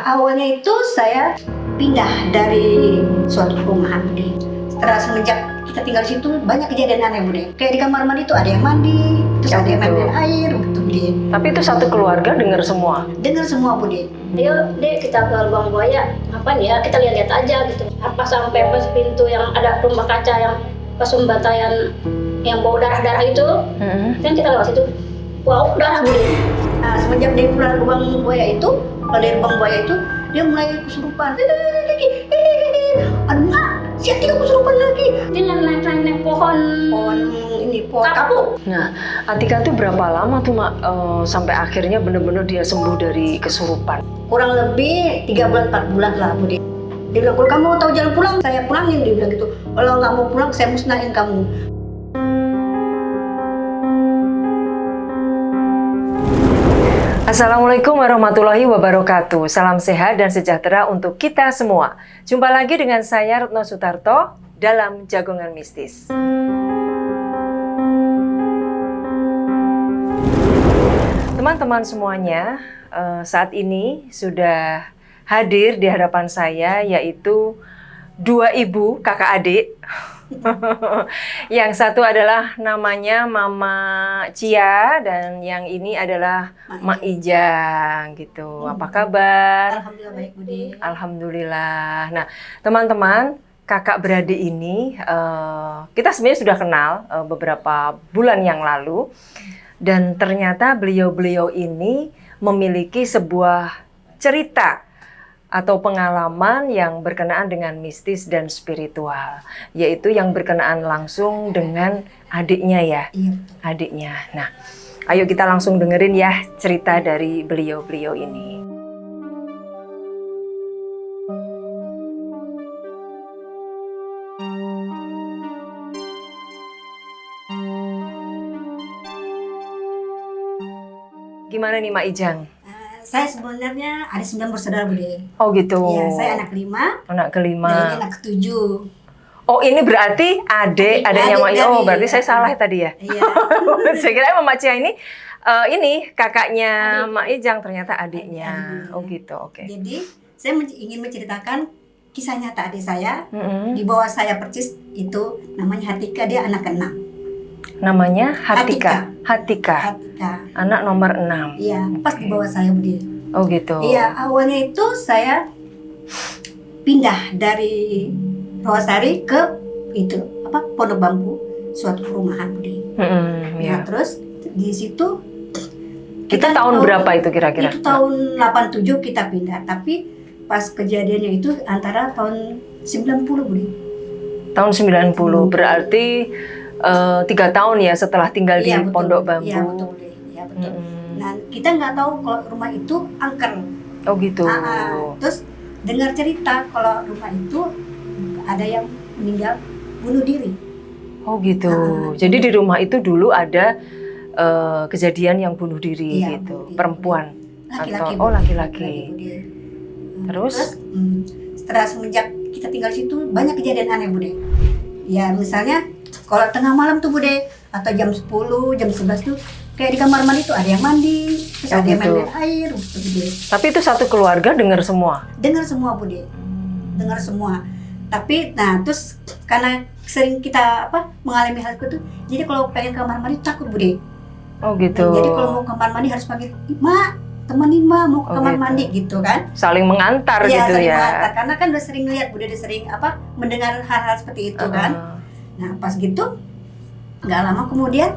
awalnya itu saya pindah dari suatu perumahan, Bude. Setelah semenjak kita tinggal di situ, banyak kejadian aneh, Bude. Kayak di kamar mandi itu ada yang mandi, terus ada yang main air, gitu, Bude. Tapi itu satu keluarga dengar semua? Dengar semua, Bude. Ayo deh kita ke lubang buaya, ngapain ya, kita lihat-lihat aja gitu. Apa sampai pas pintu yang ada rumah kaca yang pas pembatayan yang bau darah-darah itu, kan kita lewat situ, wow, darah, Bude. Nah, semenjak dia pulang lubang buaya itu, kalau dari lubang buaya itu, dia mulai kesurupan. Aduh, Mak, si Atika kesurupan lagi. Dia naik pohon ini, pohon kapuk. Nah, Atika tuh berapa lama tuh, Mak, sampai akhirnya bener-bener dia sembuh dari kesurupan? Kurang lebih 3 bulan, 4 bulan lah, Bude. Dia bilang, kalau kamu tahu jalan pulang, saya pulangin. Dia bilang gitu. Kalau nggak mau pulang, saya musnahin kamu. Assalamualaikum warahmatullahi wabarakatuh. Salam sehat dan sejahtera untuk kita semua. Jumpa lagi dengan saya Retno Sutarto dalam Jagongan Mistis. Teman-teman semuanya, saat ini sudah hadir di hadapan saya yaitu dua ibu kakak adik. Yang satu adalah namanya Mama Cia dan yang ini adalah Mak Ijang gitu. Apa kabar? Alhamdulillah baik, Bude. Alhamdulillah. Nah, teman-teman, kakak beradik ini kita sebenarnya sudah kenal beberapa bulan yang lalu dan ternyata beliau-beliau ini memiliki sebuah cerita atau pengalaman yang berkenaan dengan mistis dan spiritual, yaitu yang berkenaan langsung dengan adiknya ya, adiknya. Nah, ayo kita langsung dengerin ya cerita dari beliau-beliau ini. Gimana nih Mak Ijang? Saya sebenarnya ada 9 bersaudara, Bude. Oh gitu. Iya, saya anak kelima. Anak kelima. Dan ini anak ketujuh. Oh ini berarti adiknya Mak Ijang. Oh berarti saya salah tadi ya. Iya. Saya kira Mama Cia ini kakaknya Mak Ijang, ternyata adiknya. Oh gitu, oke. Jadi saya ingin menceritakan kisah nyata adik saya. Di bawah saya persis itu namanya Hatika, dia anak ke-6. Namanya Hatika. Hatika. Anak nomor 6. Iya, pas di bawah saya, Bude. Oh gitu. Iya, awalnya itu saya pindah dari Rawasari ke itu Pondok Bambu, suatu perumahan, Bude. Iya. Nah, terus di situ Itu tahun berapa itu kira-kira? Itu tahun 87 kita pindah, tapi pas kejadiannya itu antara tahun 90, Bude. Tahun 90, berarti 3 tahun ya setelah tinggal di Pondok Bambu. Iya betul, Bude. Iya betul. Nah, kita nggak tahu kalau rumah itu angker. Oh gitu. Terus dengar cerita kalau rumah itu ada yang meninggal bunuh diri. Oh gitu. Jadi di rumah itu dulu ada kejadian yang bunuh diri gitu, perempuan laki-laki. Atau laki-laki. Terus setelah semenjak kita tinggal di situ banyak kejadian aneh, Bude. Ya misalnya kalau tengah malam tuh, Bude, atau jam 10, jam 11 tuh kayak di kamar mandi tuh ada yang mandi, terus ada yang main air gitu, Bude. Tapi itu satu keluarga dengar semua? Dengar semua, Bude. Dengar semua. Tapi nah terus karena sering kita mengalami hal itu, jadi kalau pengen kamar mandi takut, Bude. Oh gitu. Jadi kalau mau kamar mandi harus panggil, "Mak, temenin Ma mau ke kamar mandi," gitu kan. Saling mengantar gitu saling ya. mengantar. Karena kan udah sering lihat, Bude, udah sering mendengar hal-hal seperti itu kan. Nah pas gitu nggak lama kemudian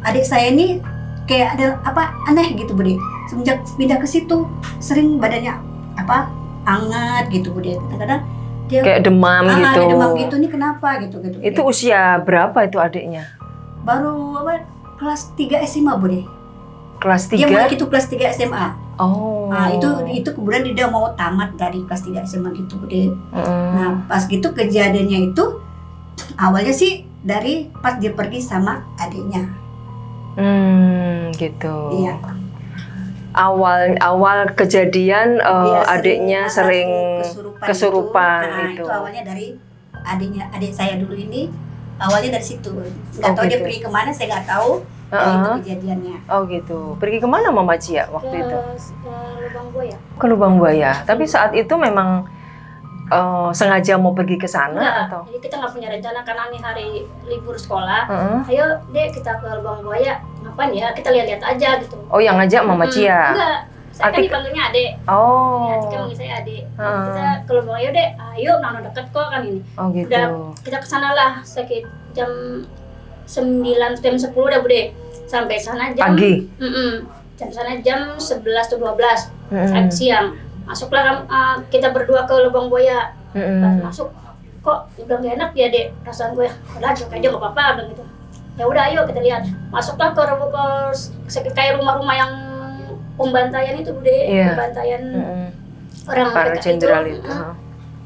adik saya ini kayak ada aneh gitu, Bude. Semenjak pindah ke situ sering badannya hangat gitu, Bude. Kadang-kadang dia kayak demam gitu. Ada demam gitu, nih kenapa gitu. Itu usia berapa itu adiknya? Baru kelas 3 SMA, Bude. Kelas 3? Dia mulai itu kelas 3 SMA. Oh. Nah, itu kemudian dia mau tamat dari kelas 3 SMA gitu, Bude. Nah, pas gitu kejadiannya itu awalnya sih dari pas dia pergi sama adiknya. Gitu. Iya. Awal kejadian adiknya sering kesurupan itu awalnya dari adik saya dulu ini. Awalnya dari situ. Nggak tahu dia gitu. pergi kemana, saya nggak tahu. itu kejadiannya. Oh gitu. Pergi kemana Mama Cia waktu itu? Ke Lubang Buaya. Ke Lubang Buaya. Tapi saat itu memang sengaja mau pergi ke sana Enggak, atau? jadi kita nggak punya rencana karena ini hari libur sekolah. Ayo deh kita ke Lubang Buaya. Ngapain ya? Kita lihat-lihat aja gitu. Oh, yang ngajak Mama Cia? Enggak, saya kan dipanggilnya Adek. Oh. Ya, Atika manggil saya Adek. Kita ke Lubang Buaya deh. Ayo, nang deket kok kan ini. Oh gitu. Udah kita kesana lah sekitar jam 9, jam 10 udah Bude. Sampai sana jam Pagi? Jam sana jam 11 atau 12 siang. Masuklah kita berdua ke Lubang Buaya. Pas masuk, kok udah gak enak ya Dek perasaan gue. Udah cuek aja gak apa-apa bilang gitu. Ya udah ayo kita lihat. Masuklah ke kayak rumah-rumah yang pembantaian itu Bude. Pembantaian orang para PKI jenderal itu.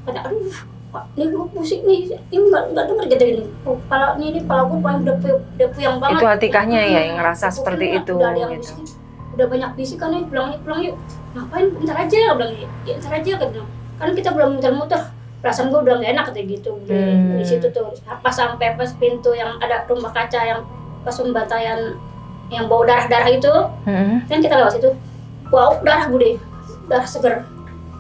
Kata aduh Pak, ini gue pusing nih, ini nggak denger gitu ini. Kepala ini kepala gue paling udah puyeng banget. Itu Atikahnya ya yang ngerasa seperti itu udah ada yang gitu. bisik, udah banyak bisikan nih, pulang yuk. Ngapain? Bentar aja, bilang ya bentar aja katanya. Kan kita belum muter-muter. Perasaan gue udah gak enak kayak gitu dari situ tuh. Pas sampai pas pintu yang ada rumah kaca yang pas pembantaian yang bau darah itu, kan kita lewat situ. Wow, darah Bude, darah seger.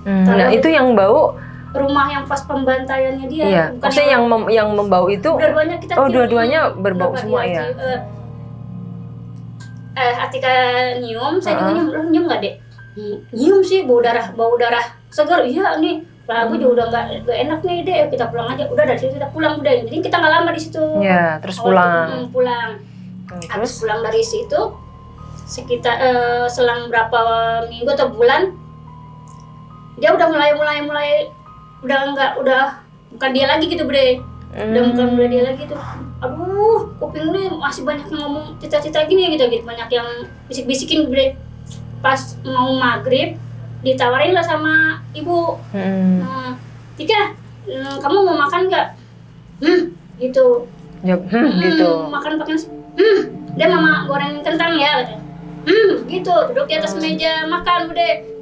Nah itu yang bau rumah yang pas pembantaiannya dia. iya. Maksudnya yang membau itu dua-duanya kita dua-duanya berbau semua ya. Atika nyium, saya juga nyium nggak Dek? Nyium sih bau darah segar. Iya nih, aku juga udah nggak enak nih Dek, kita pulang aja. Udah dari situ kita pulang udah. Jadi kita nggak lama di situ. Iya, terus pulang. Habis pulang dari situ sekitar selang berapa minggu atau bulan dia udah mulai udah bukan dia lagi gitu Bre. Udah bukan dia lagi tuh. Aduh, kuping nih masih banyak yang ngomong cita-cita gini gitu. Banyak yang bisik-bisikin Bre. Pas mau maghrib ditawarin lah sama ibu. Tika, kamu mau makan nggak? Gitu. Gitu. Makan pakai nasi. Dia mama gorengin kentang ya katanya. Gitu. Duduk di atas meja makan Bude.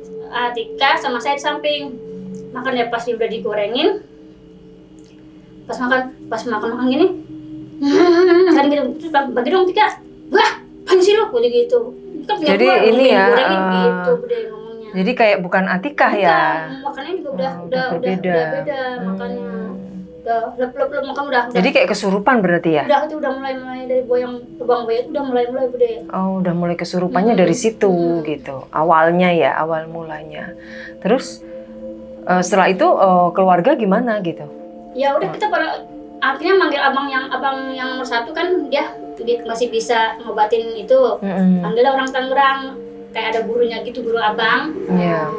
Tika sama saya di samping. Makan ya pas udah digorengin. Pas makan gini. Kan gitu. Terus bagi dong Tika. Wah, apaan sih lu? Gitu. Jadi ini ya. Gitu Bude ngomongnya. Jadi kayak bukan Atikah ya. Makannya juga udah beda makannya. Udah lep makan udah. Jadi kayak kesurupan berarti ya? Udah mulai dari Lubang Buaya itu udah mulai Bude. Oh, udah mulai kesurupannya dari situ gitu. Awalnya ya, awal mulanya. Terus setelah itu keluarga gimana gitu? Ya udah kita akhirnya manggil abang yang nomor 1 kan dia masih bisa ngobatin itu. Panggilnya orang Tangerang, kayak ada gurunya gitu, guru abang. Iya.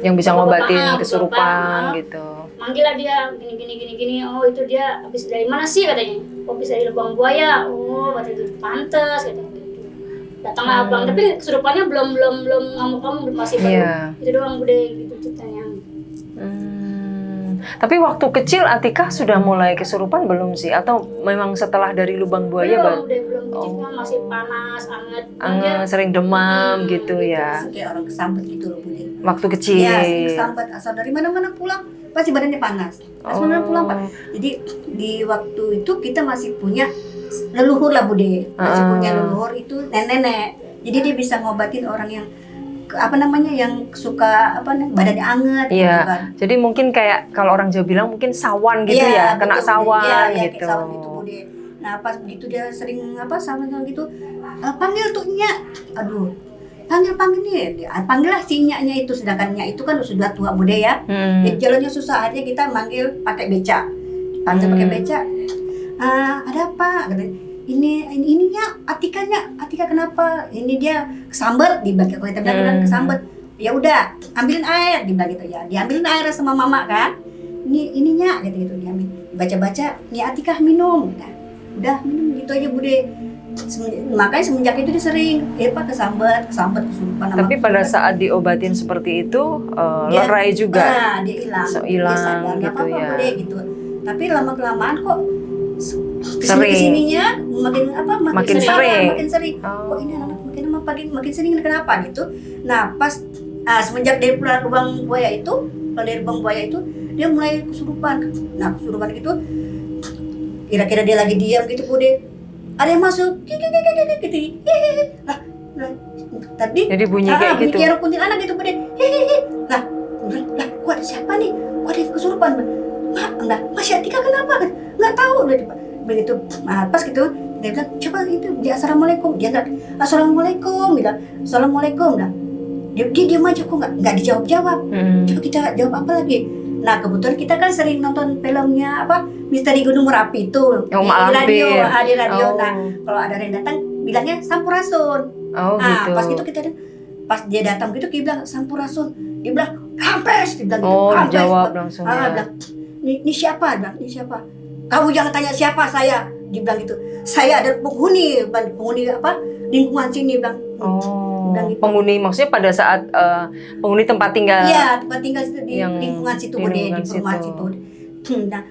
Yang bisa ngobatin kesurupan gitu. Manggil lah dia gini. Oh itu dia habis dari mana sih katanya? Oh habis dari Lubang Buaya. Oh katanya gitu pantes katanya gitu. Datanglah abang, tapi kesurupannya belum ngamuk-ngamuk masih baru. Itu doang Bude gitu ceritanya. Tapi waktu kecil Atikah sudah mulai kesurupan belum sih? Atau memang setelah dari Lubang Buaya baru? Belum. Cuma masih panas, anget. Sering demam gitu ya? Kayak orang kesambet gitu loh Bude. Waktu kecil? Iya, kesambet. Asal dari mana-mana pulang pasti badannya panas. Asal mana pulang Pak. Jadi di waktu itu kita masih punya leluhur lah Bude. Masih punya leluhur itu nenek-nenek. Jadi dia bisa ngobatin orang yang yang suka badannya anget gitu kan. Jadi mungkin kayak kalau orang Jawa bilang mungkin sawan gitu ya, kena sawan gitu. Kayak sawan gitu Bude. Nah pas begitu dia sering sawan gitu, panggil tuh Nyak. Aduh, panggil nih. Panggil lah si Nyaknya itu, sedangkan Nyak itu kan sudah tua Bude ya. Jadi jalannya susah aja kita manggil pakai beca. Panggil pakai beca. Ada apa? Katanya. Ini Nyak, Atika kenapa? Ini dia kesambet, dibilang kalau kita bilang kesambet. Ya udah, ambilin air, dibilang gitu ya. Diambilin air sama mama kan. Ini Nyak gitu diambil. Baca-baca, nih Atika minum. Nah, udah minum gitu aja Bude. Makanya semenjak itu dia sering kesambet kesurupan. Tapi pada saat diobatin seperti itu lerai juga. Dia hilang. Hilang gitu apa-apa, ya. Bude, gitu. Tapi lama-kelamaan kok sering. Kesininya makin sering. Oh. Kok ini anak makin sering kenapa gitu. Nah pas semenjak dari pulang Lubang Buaya itu, dia mulai kesurupan. Nah kesurupan gitu, kira-kira dia lagi diam gitu Bude. ada yang masuk gitu. Lah, tadi Jadi bunyi kayak gitu. bunyi kuntilanak gitu bude. Lah, kok ada siapa nih? Kok ada yang kesurupan? Enggak, Masya Atika kenapa? Enggak tahu begitu. Nah, pas gitu dia bilang coba itu dia assalamualaikum. Dia enggak assalamualaikum bilang. Assalamualaikum dah. Dia diam aja kok enggak dijawab-jawab. Coba kita jawab apa lagi? Nah, kebetulan kita kan sering nonton filmnya apa? Misteri Gunung Merapi itu di radio, di radio. Nah, kalau ada yang datang bilangnya Sampurasun. Gitu. Pas gitu pas dia datang gitu kita bilang Sampurasun. Dia bilang Rampes, dia bilang gitu. Rampes. Jawab langsung ya. Bilang, ini siapa? Bilang, ini siapa? Kamu jangan tanya siapa saya. Dia bilang gitu. Saya ada penghuni apa? Lingkungan sini bilang. Gitu. Penghuni maksudnya pada saat penghuni tempat tinggal. Iya, tempat tinggal di lingkungan situ di perumahan situ. Nah,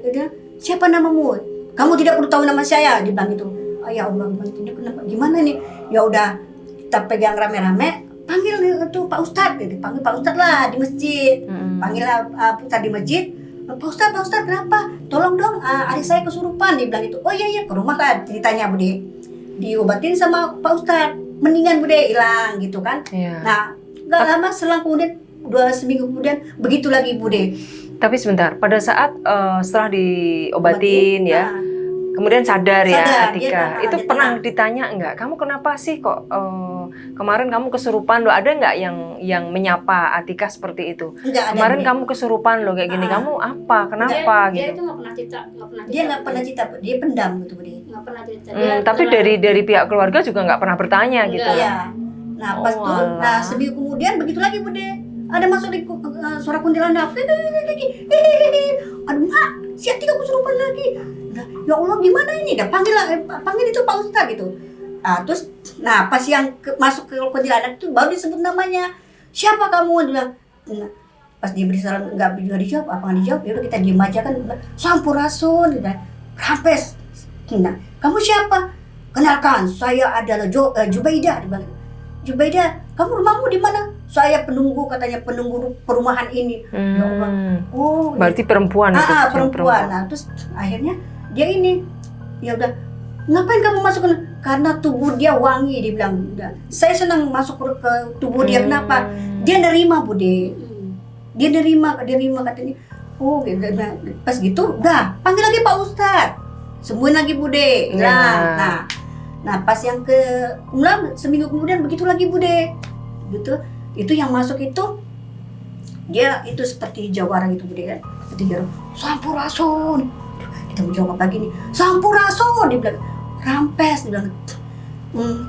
dia, siapa namamu? Kamu tidak perlu tahu nama saya, dia bilang gitu. Oh, ya Allah, ini kenapa? Gimana nih? Ya udah, kita pegang rame-rame, panggil itu Pak Ustadz, gitu. Panggil Pak Ustadz lah di masjid. Panggillah Pak Ustadz di masjid. Pak Ustadz, kenapa? Tolong dong, adik saya kesurupan, dia bilang gitu. Oh iya, ke rumah lah ceritanya Bude. Diobatin sama Pak Ustadz, mendingan Bude, hilang gitu kan. Nah, nggak lama selang kemudian 2 seminggu kemudian begitu lagi Bude. Tapi sebentar, pada saat setelah diobatin ya, kemudian sadar ya Atika, itu pernah ditanya enggak? Kamu kenapa sih kok kemarin kamu kesurupan loh? Ada enggak yang menyapa Atika seperti itu? Enggak, kemarin kamu kesurupan loh kayak gini, kamu apa? Kenapa dia gitu? itu nggak pernah cerita. Dia nggak pernah cerita, dia pendam gitu Bude. Nggak pernah cerita. Tapi dari pihak keluarga juga nggak pernah bertanya gitu. Iya. Nah pas tuh, seminggu kemudian begitu lagi Bude. Ada masuk di suara kuntilanak. Aduh mak, si Atika kesurupan lagi. Ya Allah gimana ini? Dah panggil itu Pak Ustadz gitu. Terus, pas yang masuk ke kuntilanak itu baru disebut namanya. Siapa kamu? Dia bilang. Pas dia beri salam nggak dijawab, apa nggak dijawab? Ya udah kita diem aja kan. Sampurasun, gitu. Rampes. Nah, kamu siapa? Kenalkan, saya adalah Jubaidah. Dia bilang. Jubaidah, kamu rumahmu di mana? Saya penunggu, katanya penunggu perumahan ini. Ya Allah. Oh, berarti perempuan itu. Perempuan. Nah, terus akhirnya dia ini, ya udah, ngapain kamu masuk ke? Karena tubuh dia wangi, dia bilang. Udah. Saya senang masuk ke tubuh dia. Kenapa? Dia nerima Bude. Dia nerima katanya. Oh, gitu. Pas gitu, udah panggil lagi Pak Ustadz. Sembuhin lagi Bude. Nah, pas yang seminggu kemudian begitu lagi Bude. Gitu. Itu yang masuk itu dia itu seperti jawara gitu Bude kan. Seperti jawara. Sampurasun. Kita mau jawab lagi nih. Sampurasun dia bilang. Rampes dia bilang.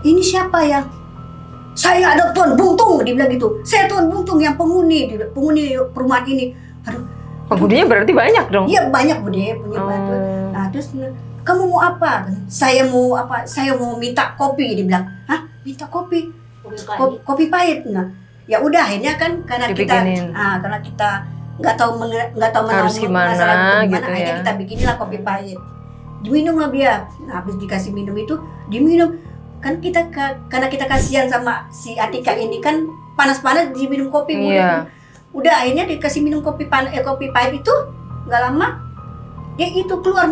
Ini siapa yang saya ada Tuan Buntung dia bilang gitu. Saya Tuan Buntung yang penghuni perumahan ini. Aduh. Penghuninya berarti banyak dong. Iya banyak Bude punya bantu. Nah, terus kamu mau apa? Saya mau apa? Saya mau minta kopi, dia bilang. Hah? Minta kopi? Kopi pahit. Nah, ya udah akhirnya kan karena dibikinin. kita nggak tahu harus gimana gitu akhirnya ya. kita bikinilah kopi pahit. Diminum lah dia. Nah, habis dikasih minum itu diminum. Kan karena kita kasihan sama si Atika ini kan panas-panas diminum kopi. Udah akhirnya dikasih minum kopi pahit itu nggak lama. Ya itu keluar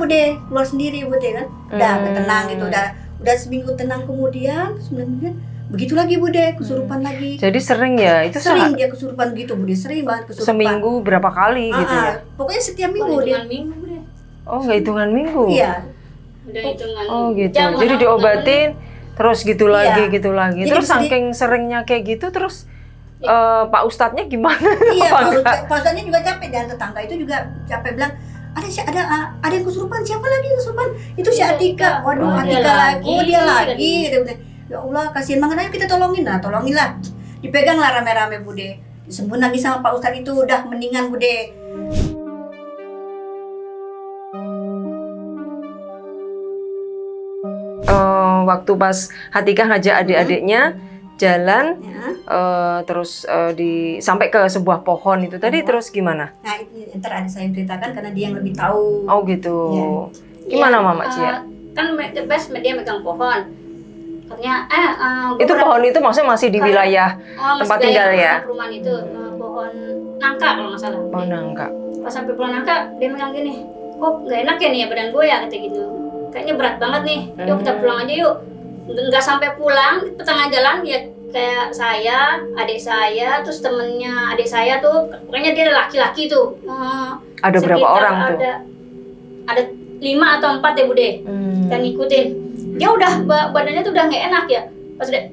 sendiri Bude kan. Udah tenang gitu, udah seminggu tenang kemudian begitu lagi Bude kesurupan lagi. Jadi sering ya itu sering dia kesurupan gitu Bude, sering banget kesurupan. Seminggu berapa kali gitu ya? Pokoknya setiap minggu dia. Minggu Bude. Oh nggak hitungan minggu? Iya. Udah hitungan. Oh gitu. Jadi diobatin terus gitu lagi gitu lagi. Jadi terus saking seringnya kayak gitu terus Pak Ustadznya gimana? Iya Pak Ustadznya juga capek dan tetangga itu juga capek bilang. Ada yang kesurupan, siapa lagi yang kesurupan? Itu si Atika. Waduh, Atika lagi. Oh, dia lagi. Ya Allah, kasihan banget, ayo kita tolongin lah, tolonginlah. Dipegang lah rame-rame Bude. Disembuhin lagi sama Pak Ustadz itu udah mendingan Bude. Waktu pas Atika ngajak adik-adiknya jalan terus sampai ke sebuah pohon itu tadi terus gimana? Nah, ntar ada saya yang ceritakan karena dia yang lebih tahu. Oh gitu. Gimana Mama Cia? Kan dia megang pohon. Katanya itu pohon itu maksudnya masih di wilayah tempat tinggal ya? Perumahan itu pohon nangka kalau nggak salah. Pohon nangka. Pas sampai pohon nangka dia megang gini, kok nggak enak ya nih ya badan gue ya kata gitu. kayaknya berat banget nih, yuk kita pulang aja yuk. Nggak sampai pulang, di tengah jalan ya kayak saya, adik saya, terus temennya adik saya tuh, pokoknya dia laki-laki tuh. Ada berapa Sekitar orang tuh? Ada 5 atau 4 ya Bude. Kita ngikutin. Dia udah badannya tuh udah nggak enak ya. Pas udah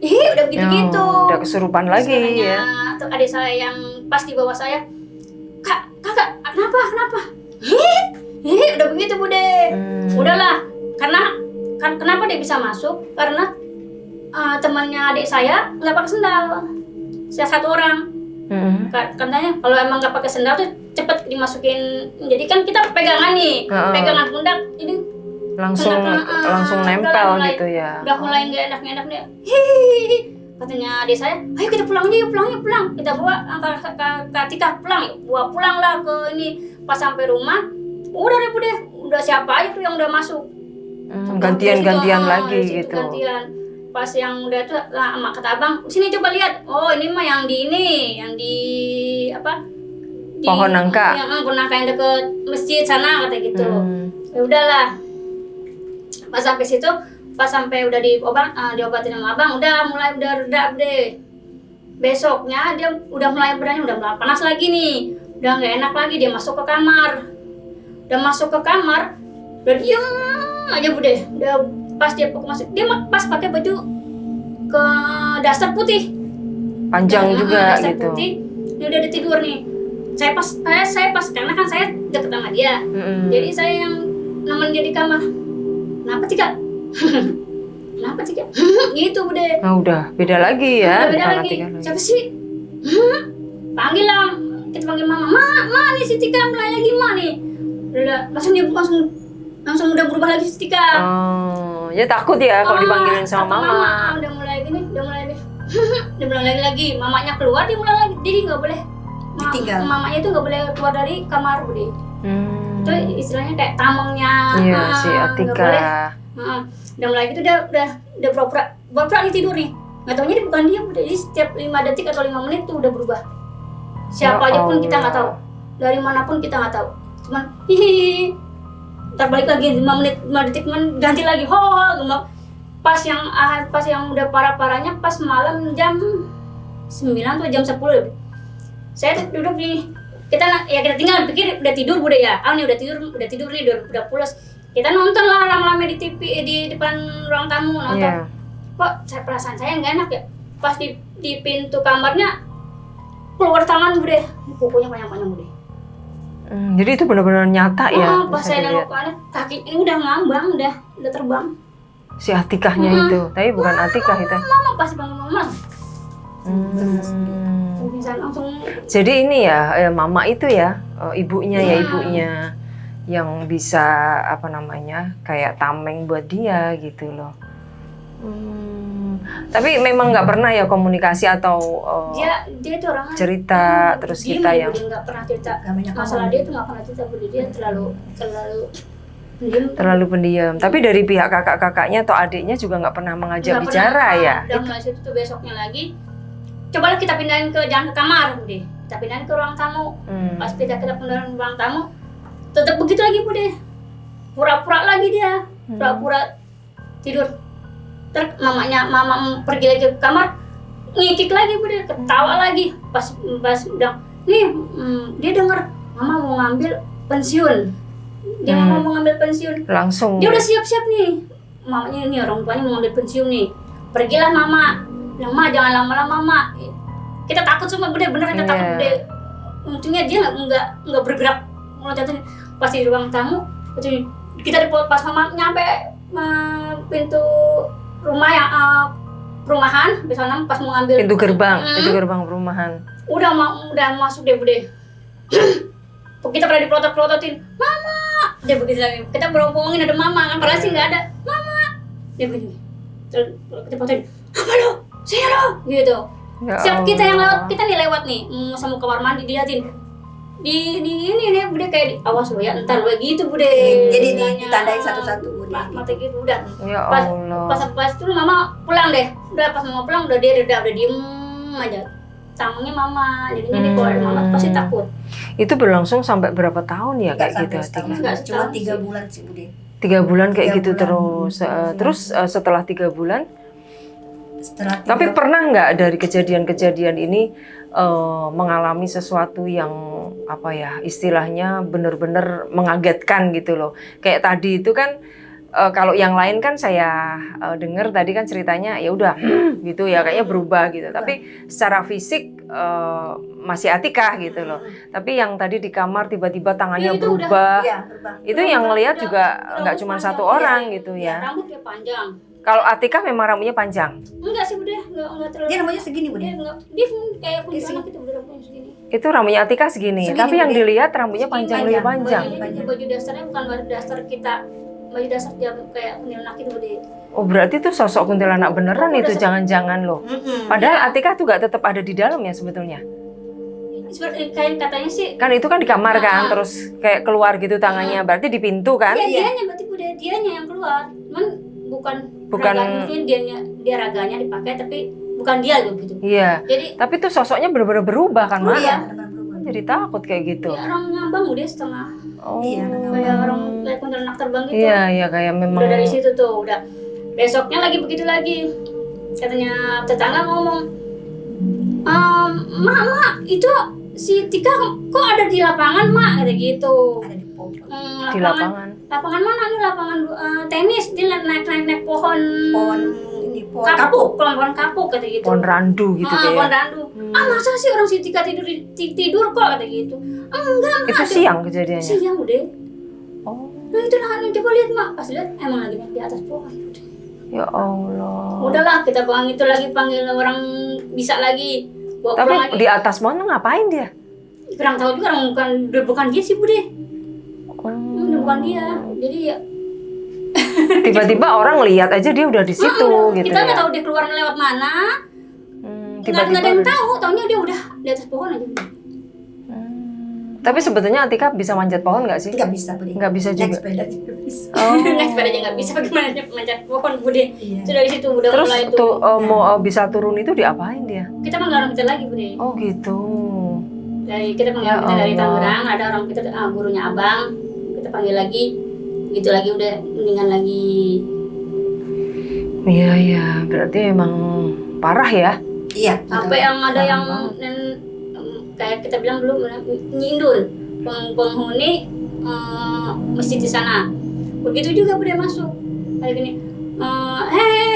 udah gitu-gitu. Udah kesurupan lagi ya. Tuh adik saya yang pas di bawah saya, kakak kenapa? Udah begitu Bude. Udahlah, karena kenapa dia bisa masuk? Karena temannya adik saya nggak pakai sendal. Saya 1 orang. Katanya kalau emang nggak pakai sendal tuh cepet dimasukin. Jadi kan kita pegangan nih, pegangan pundak, ini langsung nempel gitu ya. Udah mulai nggak enak nih. Katanya adik saya, ayo kita pulang aja yuk, pulang. Kita bawa Tika pulang, bawa pulang lah ke ini. Pas sampai rumah, udah siapa aja tuh yang udah masuk. Gantian lagi gitu. Gantian. Pas yang udah tuh, emak kata abang, sini coba lihat. Oh ini mah yang di apa? Pohon nangka. Pohon nangka yang deket masjid sana kata gitu. Ya udahlah. Pas sampai situ, pas sampai udah diobatin sama abang, udah reda deh. Besoknya dia udah mulai panas lagi nih, udah nggak enak lagi, dia masuk ke kamar. Udah diem aja Bude. Udah pas dia masuk, dia pas pakai baju ke dasar putih, panjang juga dasar gitu. Putih. Dia udah tidur nih. Saya pas karena kan saya deket sama dia, jadi saya yang nemenin dia di kamar. Kenapa Tika? Gitu Bude. Udah beda lagi ya. Udah beda lagi. Siapa sih? Panggil lah. Kita panggil mama. Ma nih si Tika mulai lagi ma nih. Udah langsung udah berubah lagi si Tika. Ya takut ya kalau dipanggilin sama mama. Udah mulai lagi. Mamanya keluar dia mulai lagi. Jadi nggak boleh. Mamanya itu nggak boleh keluar dari kamar Bude. Itu istilahnya kayak tamengnya. Iya si Atika. Udah mulai gitu udah pura-pura nih tidur nih. Nggak taunya dia bukan dia, jadi setiap 5 detik atau 5 menit tuh udah berubah. Siapa aja pun kita nggak tahu, dari manapun kita nggak tahu. Cuman hihihi, ntar balik lagi 5 detik ganti lagi pas yang udah parah-parahnya pas malam jam 9 atau jam 10. Saya duduk nih, kita tinggal pikir udah tidur Bude ya. Ini udah tidur nih, udah pulas. Kita nonton lah rame-rame di TV di depan ruang tamu nonton. Yeah. Kok perasaan saya nggak enak ya? Pas di pintu kamarnya keluar tangan Bude, pokoknya banyak-banyak Bude. Jadi itu benar-benar nyata ya? Pas saya nengok kaki ini udah ngambang, udah terbang. Si Atikahnya itu, tapi bukan Atikah itu. Mama pasti bangun mama. Jadi ini ya, mama itu ya, ibunya yang bisa kayak tameng buat dia gitu loh. Tapi memang nggak pernah ya komunikasi atau dia itu orangnya cerita terus kita yang nggak pernah cerita masalah dia itu nggak pernah cerita, dia terlalu pendiam. Tapi dari pihak kakak-kakaknya atau adiknya juga nggak pernah mengajak bicara ya. Dan mulai situ tuh besoknya lagi, cobalah kita pindahin jangan ke kamar Bude, kita pindahin ke ruang tamu. Pas kita pindahin ke ruang tamu, tetap begitu lagi Bude, pura-pura lagi dia, pura-pura tidur. Terus mama pergi lagi ke kamar, ngikik lagi Bude, ketawa lagi. Pas udah nih, dia dengar mama mau ngambil pensiun. Mama mau ngambil pensiun. Langsung. Dia udah siap-siap nih. Mamanya ini orang tuanya mau ngambil pensiun nih. Pergilah mama. Bilang, Ma jangan lama-lama Ma. Kita takut semua Bude, bener kita takut Bude. Untungnya dia nggak bergerak. Pas di ruang tamu, kita pas mama nyampe pintu rumah yang perumahan, besoknya pas mau ngambil pintu gerbang perumahan. Udah masuk deh Bude. Kita pernah dipelotot-pelototin, Mama. Dia begitu lagi. Kita beromongin ada Mama, kan padahal sih nggak ada. Mama. Dia begini. Terus kita pelototin, apa lo? Sini lo, gitu. Ya Siap kita yang lewat, kita nih lewat nih, sama kamar mandi diliatin. Di ini nih Bude kayak awas lo ya, entar lo gitu Bude. Jadi ditandain satu-satu Bude. Mata gitu udah. Ya Allah. Pas itu Mama pulang deh. Udah pas Mama pulang udah dia udah diem aja. Tamengnya Mama, jadinya dia kalau ada Mama pasti takut. Itu berlangsung sampai berapa tahun ya kayak gitu? Cuma 3 bulan sih Bude. 3 bulan kayak 3 gitu bulan. terus. Terus setelah 3 bulan, Setelah tapi pernah nggak dari kejadian-kejadian ini mengalami sesuatu yang apa ya istilahnya benar-benar mengagetkan gitu loh. Kayak tadi itu kan kalau yang lain kan saya dengar tadi kan ceritanya ya udah gitu ya kayaknya berubah gitu. Tapi secara fisik masih Atika gitu loh. Tapi yang tadi di kamar tiba-tiba tangannya Ya, itu udah, berubah. Iya, berubah. Itu yang ngelihat juga nggak rambut cuma panjang, satu iya. orang gitu ya. Rambutnya panjang. Kalau Atika memang rambutnya panjang. Enggak sih Bude, enggak terlalu. Dia rambutnya segini, Bude. Dia kayak kuntilanak itu Bude, rambutnya segini. Itu rambutnya Atika segini. Segini, Tapi yang Bude. dilihat rambutnya Segini, panjang lebih panjang. Bajunya baju dasarnya bukan baju dasar kita. Baju dasar dia kayak kuntilanak itu Bude. Oh berarti itu sosok kuntilanak beneran itu Udah jangan-jangan loh. Padahal Atika tuh gak tetap ada di dalam ya sebetulnya. Seperti kayak katanya sih. Kan itu kan di kamar kan, terus kayak keluar gitu tangannya. Berarti di pintu kan? Iya, dianya berarti Bude, dianya yang keluar. Cuman bukan Bukan- raganya, dia raganya dipakai tapi bukan dia gitu. Iya. Jadi Tapi tuh sosoknya bener-bener berubah kan, Mak? Iya, benar-benar berubah. Jadi takut kayak gitu. ya orang ngambang udah setengah Oh. Iya, kayak orang kayak kuntilanak terbang gitu. Iya, iya kayak memang. Udah dari situ tuh udah besoknya lagi begitu lagi katanya tetangga ngomong mak itu si Tika kok ada di lapangan mak kata gitu. Ada di pohon. Di lapangan. Lapangan mana nih lapangan tenis dia naik pohon Pohon ini pohon kapuk pohon kapuk kata gitu. Pohon randu gitu Pohon kayak. randu. Masa sih orang si Tika tidur kok kata gitu. Enggak Itu mak. siang kejadiannya. Siang udah. Oh. Nah itu lah coba lihat mak pas lihat emang lagi di atas pohon. Udah. Ya Allah. Udahlah kita panggil orang bisa lagi bawa Tapi pulang lagi. di atas pohon ngapain dia? Kurang tahu juga orang bukan dia sih Bude. Bukan dia. Jadi ya Tiba-tiba orang lihat aja dia udah di situ gitu kita nggak ya. tahu dia keluar lewat mana. Nggak Tiba-tiba ada yang udah- tahu. Taunya dia udah di atas pohon aja. Tapi sebetulnya Atika bisa manjat pohon nggak sih? Nggak bisa, Bude. Nggak bisa Naik juga. sepeda juga bisa. Oh. Naik sepeda aja nggak bisa gimana manjat pohon Bude. Iya. Itu dari situ udah Terus mulai tuh mau bisa turun itu diapain dia? kita panggil orang kita lagi Bude. Oh gitu. Kita panggil Ya kita dari Allah. Tangerang ada orang kita gurunya abang kita panggil lagi gitu lagi udah mendingan lagi. Iya iya, berarti emang parah ya. Iya. Sampai yang ada Parah yang banget. kayak kita bilang dulu nyindul penghuni masjid di sana. Begitu juga dia masuk kayak gini.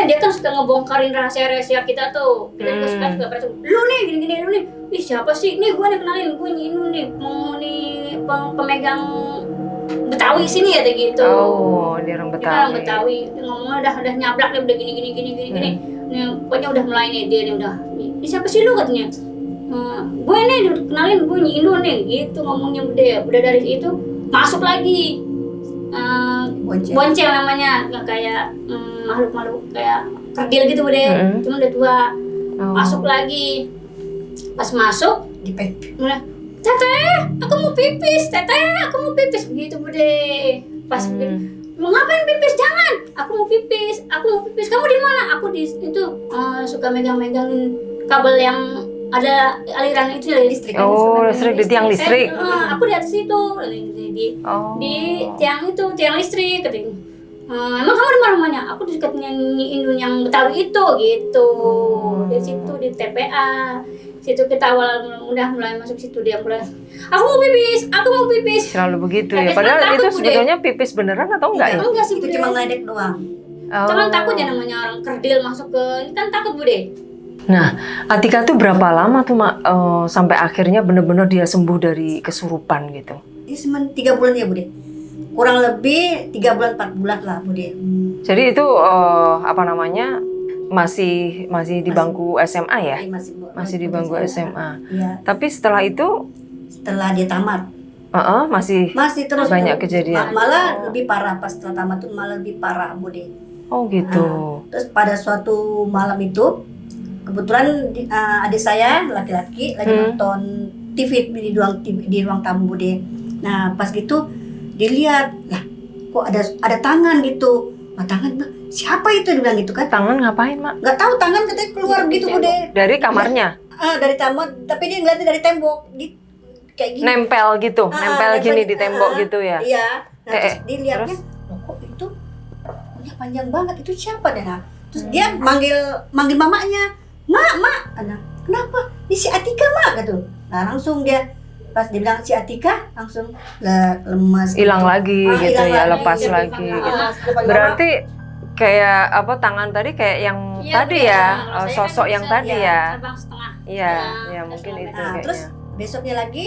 Dia kan suka ngebongkarin rahasia-rahasia kita tuh. Kita juga suka berarti lu nih gini-gini lu nih. Ih siapa sih? Nih gue nih kenalin gue nyindul nih penghuni pemegang Betawi sini ya kayak gitu. Oh, dia orang Kita orang Betawi. Betawi ngomongnya udah nyablak dia udah gini. Nih, pokoknya udah mulai nih dia nih udah. Ini siapa sih lu katanya? Gue nih kenalin gue Indo nih gitu ngomongnya udah dari situ masuk lagi. Bonceng namanya nggak kayak makhluk-makhluk kayak kerdil gitu bude. Cuma udah tua. Oh. Masuk lagi. Pas masuk Dipepet. Teteh, aku mau pipis. Teteh, aku mau pipis. Begitu bude. Pas mau ngapain pipis? Jangan. Aku mau pipis. Kamu di mana? Aku di itu suka megang-megangin kabel yang ada aliran itu dari listrik. Oh, listrik di tiang listrik. Aku di atas itu Oh. di tiang itu tiang listrik. Katanya. Emang kamu di mana rumahnya? Aku di dekatnya Indun yang Betawi itu gitu. Di situ di TPA. Situ kita awal mulai masuk situ dia mulai. Aku mau pipis. Selalu begitu ya. Tapi Padahal takut, itu Bude. sebetulnya pipis beneran atau enggak ya? Enggak sih Itu Bude. cuma ngeledek doang. Oh. Cuman takut ya namanya orang kerdil masuk ke ini kan takut Bude. Nah, Atika tuh berapa lama tuh Mak sampai akhirnya bener-bener dia sembuh dari kesurupan gitu? Ini cuma 3 bulan ya Bude. Kurang lebih 3 bulan 4 bulan lah Bude. Jadi itu apa namanya masih di bangku SMA ya? Masih di bangku SMA. Iya. Tapi setelah itu Setelah dia tamat masih terus banyak tuh. kejadian. Malah lebih parah pas setelah tamat tuh malah lebih parah Bude. Oh gitu. Terus pada suatu malam itu kebetulan adik saya laki-laki lagi nonton TV di ruang tamu Bude. Nah pas gitu dilihat lah kok ada tangan gitu. Nah, tangan siapa itu dia bilang gitu kan? Tangan ngapain Mak? Nggak tahu tangan katanya keluar gitu Bude. Dari kamarnya? Dari tamat tapi dia ngeliatnya dari tembok kayak gini. Nempel gitu, nempel gini di tembok gitu ya? Iya. Nah, terus dia lihatnya, terus? loh, kok itu panjang banget, itu siapa deh? Nah, terus dia manggil mamanya, mak, nah, kenapa? Ini si Atika mak gitu. Nah langsung dia pas dibilang si Atika langsung lemas, hilang lagi gitu hilang ya, lagi, lepas jadi lagi panggil gitu. anak. Berarti kayak apa, tangan tadi kayak yang Iya, tadi bener. ya, Kalau saya sosok kan yang bisa tadi ya, ya. terbang setengah. Iya, Ya, ya mungkin setengah itu meter. Nah, terus kayaknya. besoknya lagi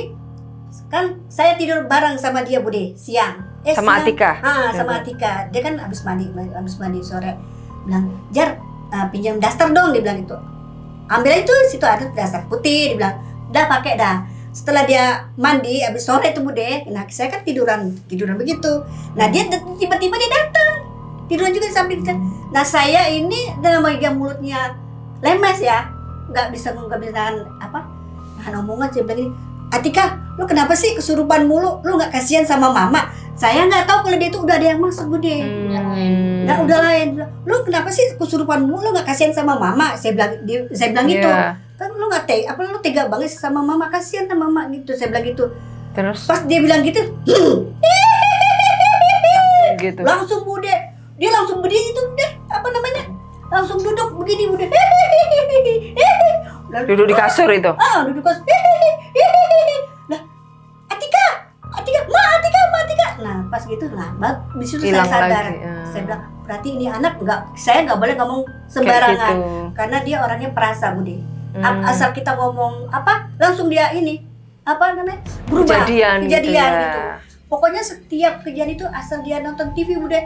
kan saya tidur bareng sama dia Bude siang. Sama Siang. Atika? Sama Atika. Dia kan habis mandi sore. Bilang, "Jar, pinjam daster dong," dia bilang itu. Ambil itu, situ ada daster putih, dia bilang. Udah pakai dah. Setelah dia mandi habis sore itu Bude, nah saya kan tiduran begitu. Nah, dia tiba-tiba dia datang. Tiduran juga di samping kita. Nah, saya ini dalam bagian mulutnya lemes ya. Nggak bisa nahan omongan. Saya bilang ini, Atika, lu kenapa sih kesurupan mulu? Lu nggak kasihan sama mama? Saya nggak tahu kalau dia itu udah ada yang masuk Bude. Nah, udah lain. Lu kenapa sih kesurupan mulu? Lu nggak kasihan sama mama? Saya bilang gitu. Iya. Kan lu nggak lu tega banget sama mama, kasihan sama mama gitu. Saya bilang gitu. Terus Pas dia bilang gitu, gitu. langsung Bude, dia langsung berdiri itu deh, langsung duduk begini Bude. Duduk di kasur itu. Duduk kasur. Lah, Atika, Ma Atika. Nah, pas gitu disitu saya Hilang sadar. lagi, ya. Saya bilang, berarti ini anak saya nggak boleh ngomong Kayak sembarangan. gitu. Karena dia orangnya perasa Bude. Asal kita ngomong langsung dia berubah. Kejadian gitu gitu. ya. Pokoknya setiap kejadian itu asal dia nonton TV Bude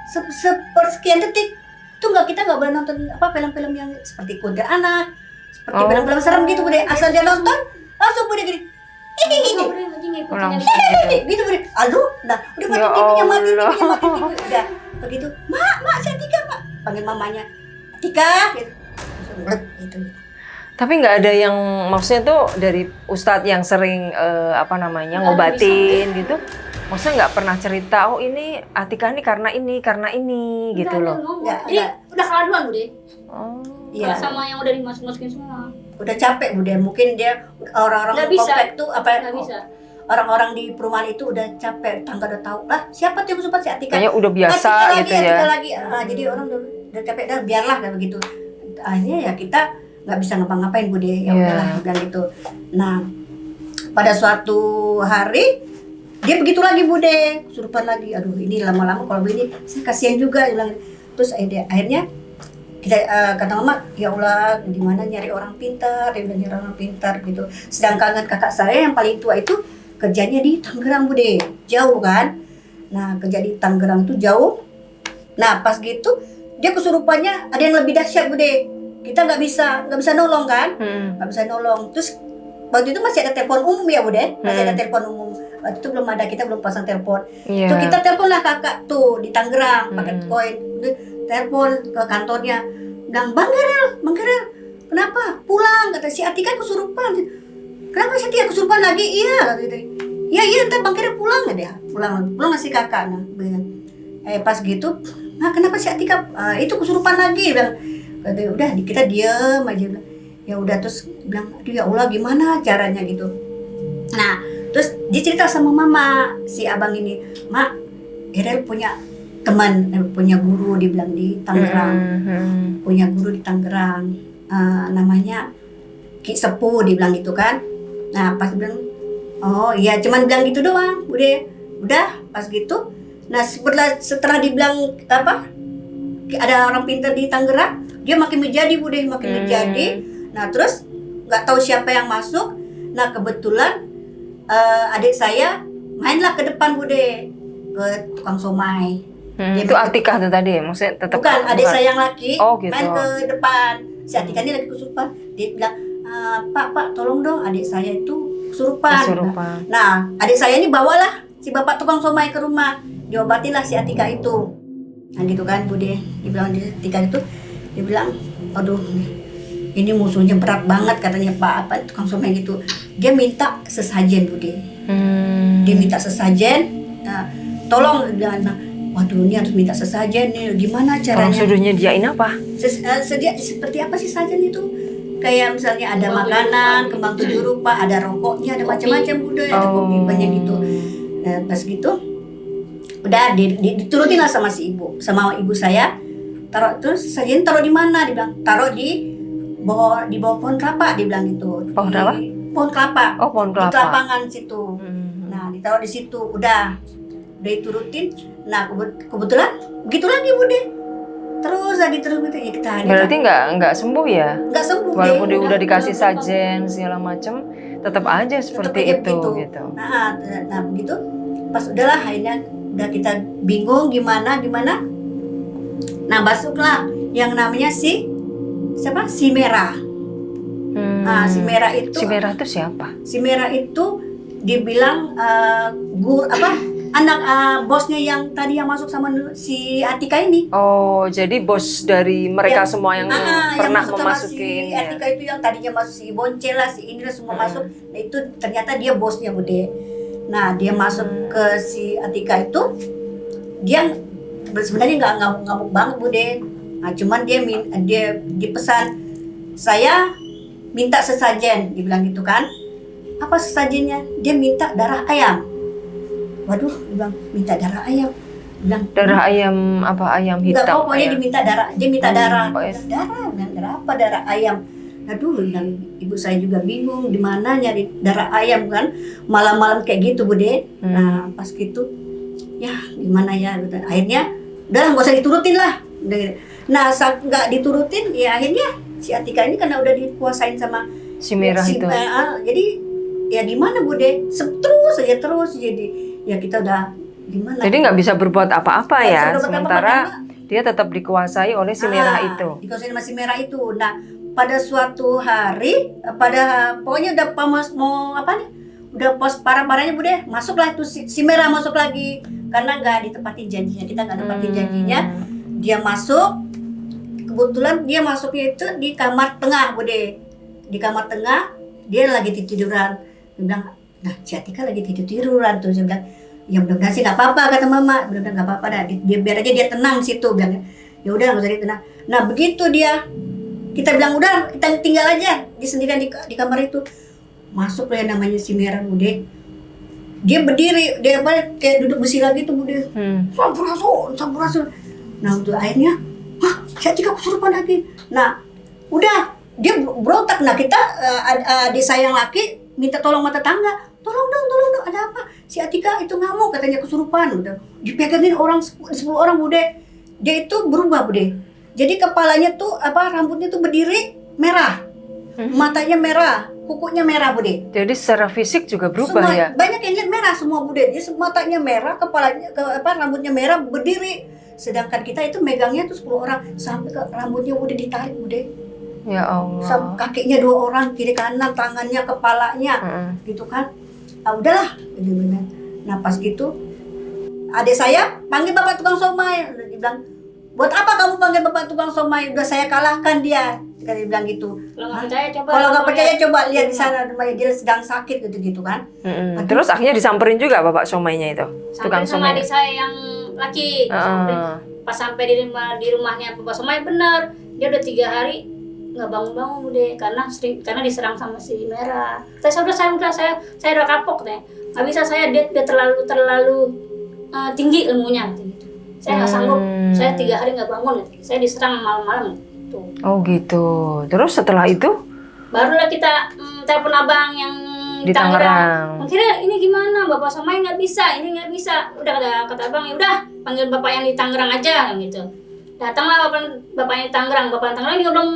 sepersekian detik itu kita nggak boleh nonton film-film yang seperti kuntilanak, seperti film-film serem gitu Bude. Asal dia nonton langsung Bude gini. Langsung gitu. Gitu Bude. Aduh, nah udah mati Ya TV-nya mati Allah. udah begitu. Mak, si Atika, Mak. Panggil mamanya. Atika gitu. Langsung blek gitu. Tapi nggak ada yang maksudnya tuh dari Ustadz yang sering ngobatin gitu. Maksudnya nggak pernah cerita, oh ini Atika ini karena ini gitu loh. Jadi udah keladuan Bude. Oh. Iya. Sama yang udah dimasukin semua. Udah capek Bude. Mungkin dia orang-orang Nggak bisa. komplek tuh Nggak bisa. orang-orang di perumahan itu udah capek, tangga udah tahu lah siapa tuh yang kesurupan si Atika. Kayaknya udah biasa Atika gitu lagi, ya. Atika lagi. Jadi orang udah capek dah, biarlah kayak begitu. Akhirnya ya kita nggak bisa ngapa-ngapain Bude, ya udahlah bilang gitu. Nah, pada suatu hari dia begitu lagi Bude, kesurupan lagi. Aduh, ini lama-lama kalau begini saya kasihan juga, dia bilang. Terus akhirnya kita kata mama, ya Allah, di mana nyari orang pintar, dia bilang nyari orang pintar gitu. Sedangkan kakak saya yang paling tua itu kerjanya di Tangerang Bude, jauh kan. Nah, kerja di Tangerang itu jauh. Nah, pas gitu dia kesurupannya ada yang lebih dahsyat Bude. Kita nggak bisa nolong kan, nggak bisa nolong. Terus waktu itu masih ada telepon umum ya Bude, masih ada telepon umum. Waktu itu belum ada, kita belum pasang telepon. Iya. Terus kita telepon lah kakak tuh di Tangerang pakai koin. Telepon ke kantornya, bilang Bang Gerel, kenapa? Pulang, kata si Atika kesurupan. Kenapa si Atika kesurupan lagi? Iya, kata gitu. Iya, ntar Bang Gerel pulang nggak dia? Pulang ngasih kakak. Nah, pas gitu, nah kenapa si Atika itu kesurupan lagi? Bilang, kata udah kita diem aja. Ya udah, terus bilang, aduh ya Allah gimana caranya gitu. Nah, terus dia cerita sama mama si abang ini, Mak, Gerel punya teman, punya guru, dibilang di Tangerang, punya guru di Tangerang, namanya Ki Sepuh, dibilang gitu kan. Nah pas bilang, oh iya, cuman bilang gitu doang, udah pas gitu. Nah setelah dibilang ada orang pintar di Tangerang, dia makin menjadi makin menjadi. Nah terus nggak tahu siapa yang masuk. Nah kebetulan adik saya mainlah ke depan ke tukang somai. Itu Atika tuh tadi, maksudnya tetap bukan adik saya yang laki, gitu. main ke depan. Si Atika ini lagi kesurupan. Dia bilang, Pak, tolong dong, adik saya itu kesurupan. Nah, adik saya ini bawalah si bapak tukang somai ke rumah, diobatinlah si Atika itu. Nah gitu kan Bude, dibilang di Atika itu, dia bilang, aduh, ini musuhnya berat banget katanya Pak tukang somai gitu. Dia minta sesajen Bude. Dia minta sesajen, tolong dia bilang, waduh ini harus minta sesajen nih, gimana caranya? Orang suruh nyediain apa? Seperti apa sih sajen itu? Kayak misalnya ada makanan, kembang 7 rupa, ada rokoknya, ada macam-macam Bude, ada kopi banyak gitu. Pas gitu, Udah diturutin lah sama si ibu, sama ibu saya. Taruh terus sajian taruh di mana? Dibilang taruh di bawah pohon kelapa, dibilang gitu. Pohon apa? Pohon kelapa. Oh, pohon Di kelapa. lapangan situ. Nah, ditaruh di situ. Udah diturutin. Nah, kebetulan begitu lagi Bude. Terus lagi terus gitu ya kita. Berarti nggak sembuh ya? Nggak sembuh. Walaupun deh. dia udah dikasih sajen segala macem, tetap aja seperti aja itu begitu. gitu. Nah, begitu pas udahlah akhirnya udah kita bingung gimana. Nah, masuklah yang namanya si Merah. Nah, si Merah itu Si Merah itu siapa? Si Merah itu dibilang anak bosnya yang tadi yang masuk sama si Atika ini. Oh, jadi bos dari mereka semua yang pernah masuk sama memasuki si ini ya? Atika itu yang tadinya masuk si Boncel lah, si inilah semua masuk. Nah, itu ternyata dia bosnya Bude. Nah, dia masuk ke si Atika itu, dia sebenarnya nggak ngamuk banget Bude. Nah, cuman dia dipesan, saya minta sesajen, dibilang gitu kan. Apa sesajennya? Dia minta darah ayam. Waduh, bilang minta darah ayam. Bilang Darah ayam apa? Ayam enggak, hitam? pokoknya ayam. dia minta darah. pokoknya. Darah apa? Darah ayam. Aduh, dan ibu saya juga bingung di mana nyari darah ayam kan. Malam-malam kayak gitu, Bude. Nah, pas gitu ya gimana ya? Akhirnya udahlah nggak usah diturutin lah. Nah, saat nggak diturutin ya akhirnya si Atika ini karena udah dikuasain sama Si Merah itu. jadi ya gimana Bude? Terus jadi ya kita udah gimana? Jadi nggak bisa berbuat apa-apa Nggak ya, bisa berbuat sementara apa-apa, dia tetap dikuasai oleh si Merah itu. Dikuasain sama si Merah itu. Nah, pada suatu hari, pokoknya udah mau apa nih? Udah pos parah-parahnya Bude, masuklah itu si Merah masuk lagi karena nggak ditepatin janjinya, kita nggak tepatin janjinya. Dia masuk, kebetulan dia masuknya itu di kamar tengah Bude. Di kamar tengah dia lagi tiduran. Dia bilang, nah si Atika lagi tiduran tuh. Saya bilang, ya mudah-mudahan sih nggak apa-apa kata mama. Mudah-mudahan nggak apa-apa dah. Dia biar aja dia tenang di situ. Bilang, ya udah nggak usah dia tenang. Nah begitu kita bilang udah kita tinggal aja di sendirian di kamar itu. Masuk lah yang namanya si Merah Bude. Dia berdiri, dia kayak duduk besi lagi tuh Bude. Sampurasun. Nah untuk akhirnya, si Atika kesurupan lagi. Nah udah dia berontak. Nah kita adik saya yang laki minta tolong sama tetangga, tolong dong, ada apa? Si Atika itu ngamuk katanya kesurupan. Udah dipegangin 10 orang Bude. Dia itu berubah Bude. Jadi kepalanya tuh rambutnya tuh berdiri merah, matanya merah, kukunya merah Bude. Jadi secara fisik juga berubah Semua, ya? banyak yang lihat merah semua Bude. Dia matanya merah, kepalanya rambutnya merah berdiri. Sedangkan kita itu megangnya tuh 10 orang sampai ke rambutnya udah ditarik Bude. Ya Allah. Sampai kakinya 2 orang, kiri kanan, tangannya, kepalanya, gitu kan. Udahlah, gitu benar. Nah pas gitu, adik saya panggil bapak tukang somai. Dia bilang, buat apa kamu panggil bapak tukang somai? Udah saya kalahkan dia. Dia bilang gitu. Kalau nggak percaya coba. Kalau nggak percaya coba lihat di sana, dia sedang sakit gitu kan. Terus akhirnya disamperin juga bapak somainya itu, tukang Sama somainya. adik saya yang laki. Pas sampai di rumahnya bapak somai bener, dia udah 3 hari nggak bangun deh karena diserang sama si Merah. Saya udah kapok deh. Nggak bisa saya dia terlalu tinggi ilmunya gitu. Saya nggak sanggup. Saya 3 hari nggak bangun. Saya diserang malam-malam. Tuh. Oh gitu. Terus setelah itu? Barulah kita telepon abang yang Di Tangerang. Akhirnya ini gimana? Bapak somai nggak bisa. Ini nggak bisa. Udah kata abang ya udah panggil bapak yang di Tangerang aja gitu. Datanglah bapaknya Tangerang. Bapak Tangerang juga belum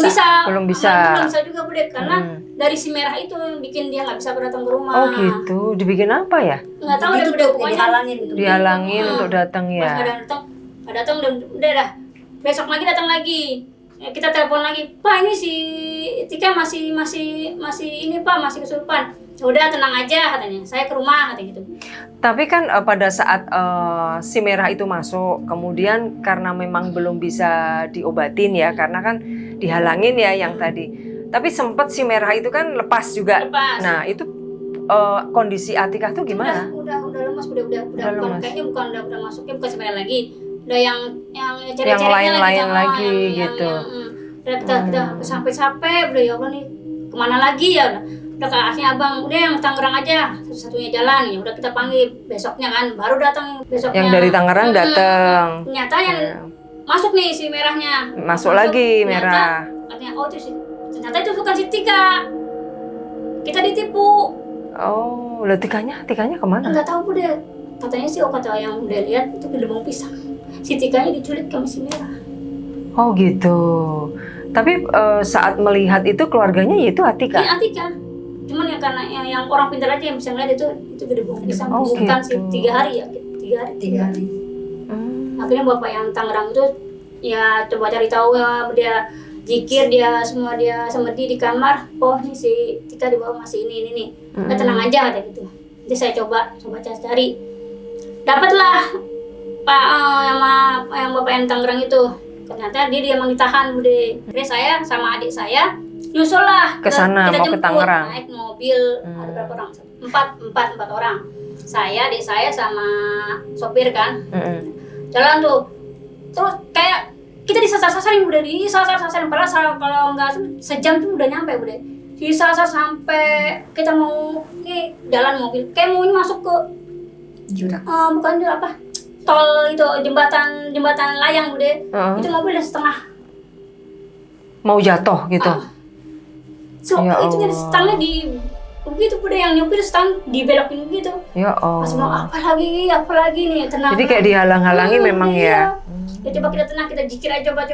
bisa. Belum bisa juga Bude karena dari si Merah itu yang bikin dia nggak bisa datang ke rumah. Oh gitu. Dibikin apa ya? Nggak tahu Gitu Bude tuh, pokoknya Dihalangin untuk datang pas ya. nggak datang udah dah. Besok lagi datang lagi. Ya, kita telepon lagi. Pak ini si Tika masih ini Pak masih kesurupan. Udah tenang aja katanya. Saya ke rumah katanya gitu. Tapi kan pada saat si Merah itu masuk, kemudian karena memang belum bisa diobatin ya, karena kan dihalangin ya yang tadi. Tapi sempat si Merah itu kan lepas juga. Lepas. Nah itu kondisi Atika tuh gimana? Udah lemas, udah bukan lemas. kayaknya udah masuknya bukan sebenarnya lagi. Udah yang Yang lain-lain lagi gitu. Udah kita sampai udah ya Allah nih kemana lagi ya udah akhirnya abang udah yang Tangerang aja satu-satunya jalan ya udah kita panggil besoknya kan baru datang besoknya Yang dari Tangerang datang. ternyata yang masuk nih si merahnya Masuk lagi merah. katanya oh itu ternyata itu bukan si Tika kita ditipu. Oh, lah tikanya kemana? Nggak tahu deh katanya sih kata yang udah lihat itu gelembung pisang si Tikanya diculik sama si merah. Oh gitu. Tapi saat melihat itu keluarganya yaitu Atika. Ini Atika. Cuman ya karena yang orang pintar aja yang bisa ngeliat itu gedebong pisang. Oh, Bukan gitu. sih 3 hari ya. 3 hari. Akhirnya bapak yang Tangerang itu ya coba cari tahu ya dia zikir dia semua dia semedi di kamar. Oh ini si Tika di bawah masih ini nih. Udah tenang aja kata gitu. Jadi saya coba cari. Dapatlah Pak yang bapak yang Tangerang itu. Ternyata dia emang ditahan Bude. Akhirnya saya sama adik saya nyusul lah Ke sana, kita mau ke jemput, Tangerang. naik mobil ada berapa orang? Empat orang. Saya, adik saya sama sopir kan. Jalan tuh. Terus kayak kita disasar-sasarin udah disasar-sasarin padahal kalau nggak sejam tuh udah nyampe udah. Disasar sampai kita mau nih jalan mobil kayak mau masuk ke Jurang. bukan jurang apa? Tol itu jembatan layang udah. Itu mobil udah setengah Mau jatuh gitu. So Ya itu jadi Allah. stangnya di begitu udah yang nyupir stang dibelokin gitu. Ya Allah. Pas mau apa lagi nih tenang. Jadi kayak dihalang-halangi memang ya. Ya coba kita tenang kita jikir aja coba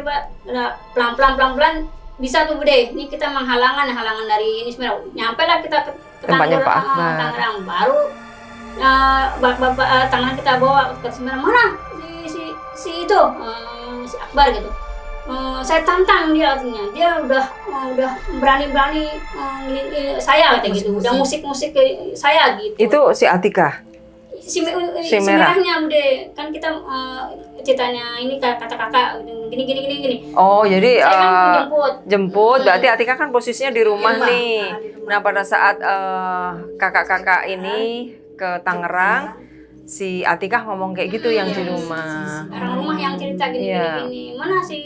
nah, pelan bisa tuh Bude. Ini kita halangan dari ini sebenarnya. Nyampe lah kita ke Tempatnya Pak Akbar. Tangerang baru bapak Tangerang kita bawa ke Semarang mana si itu si Akbar gitu. Saya tantang dia artinya dia udah berani saya katanya gitu udah musik ke saya gitu Itu si Atika. si merah. merahnya Bude kan kita ceritanya ini kata kakak gini Oh, jadi saya kan jemput berarti Atika kan posisinya di rumah Di rumah. nih. Di rumah. Nah, pada saat kakak-kakak ini ke Tangerang, si Atika ngomong kayak gitu yang di rumah. orang rumah yang cerita Iya. gini mana si